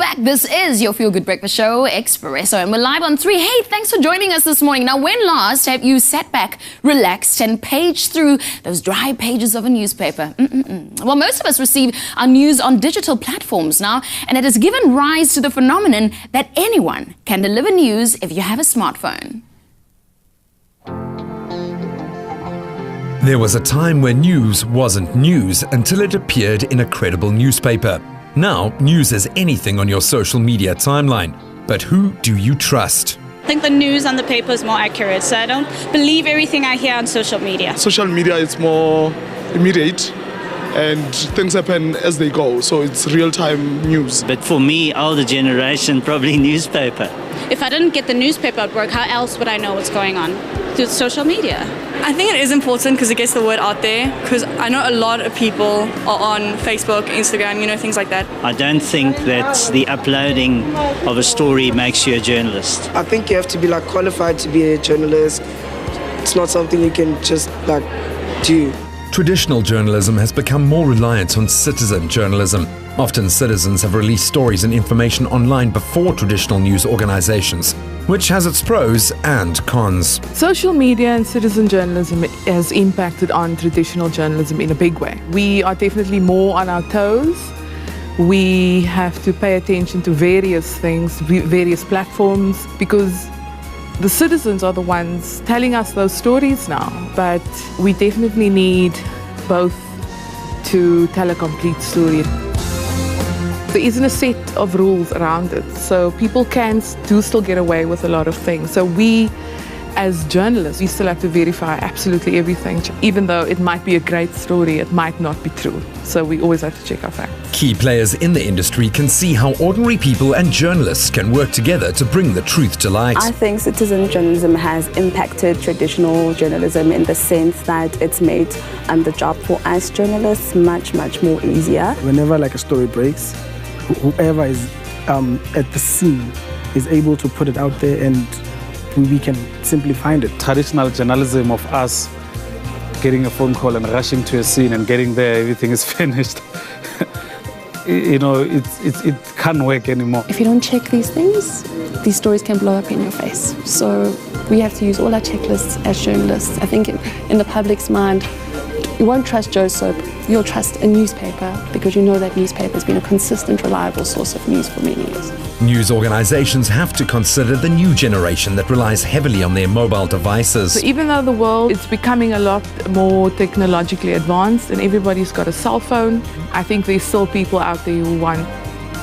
back. This is your Feel Good Breakfast Show, Expresso, and we're live on 3. Hey, thanks for joining us this morning. Now, when last have you sat back, relaxed, and paged through those dry pages of a newspaper? Well, most of us receive our news on digital platforms now, and it has given rise to the phenomenon that anyone can deliver news if you have a smartphone. There was a time when news wasn't news until it appeared in a credible newspaper. Now, news is anything on your social media timeline. But who do you trust? I think the news on the paper is more accurate, so I don't believe everything I hear on social media. Social media is more immediate and things happen as they go, so it's real-time news. But for me, older generation, probably newspaper. If I didn't get the newspaper at work, how else would I know what's going on? Through social media. I think it is important because it gets the word out there, because I know a lot of people are on Facebook, Instagram, things like that. I don't think that the uploading of a story makes you a journalist. I think you have to be qualified to be a journalist. It's not something you can just do. Traditional journalism has become more reliant on citizen journalism. Often citizens have released stories and information online before traditional news organizations, which has its pros and cons. Social media and citizen journalism has impacted on traditional journalism in a big way. We are definitely more on our toes. We have to pay attention to various things, various platforms, because the citizens are the ones telling us those stories now. But we definitely need both to tell a complete story. There isn't a set of rules around it, so people do still get away with a lot of things. So we, as journalists, we still have to verify absolutely everything. Even though it might be a great story, it might not be true. So we always have to check our facts. Key players in the industry can see how ordinary people and journalists can work together to bring the truth to light. I think citizen journalism has impacted traditional journalism in the sense that it's made the job for us journalists much more easier. Whenever a story breaks, whoever is at the scene is able to put it out there and we can simply find it. Traditional journalism of us getting a phone call and rushing to a scene and getting there, everything is finished. It can't work anymore. If you don't check these things, these stories can blow up in your face. So we have to use all our checklists as journalists. I think in the public's mind, you won't trust Joe Soap, you'll trust a newspaper because you know that newspaper has been a consistent, reliable source of news for many years. News organizations have to consider the new generation that relies heavily on their mobile devices. So even though the world is becoming a lot more technologically advanced and everybody's got a cell phone, I think there's still people out there who want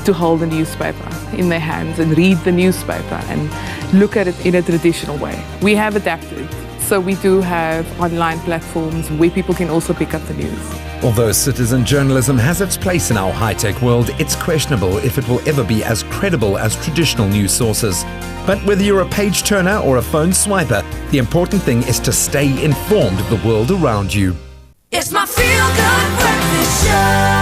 to hold a newspaper in their hands and read the newspaper and look at it in a traditional way. We have adapted. So we do have online platforms where people can also pick up the news. Although citizen journalism has its place in our high-tech world, it's questionable if it will ever be as credible as traditional news sources. But whether you're a page-turner or a phone swiper, the important thing is to stay informed of the world around you. It's my Feel Good Breakfast Show.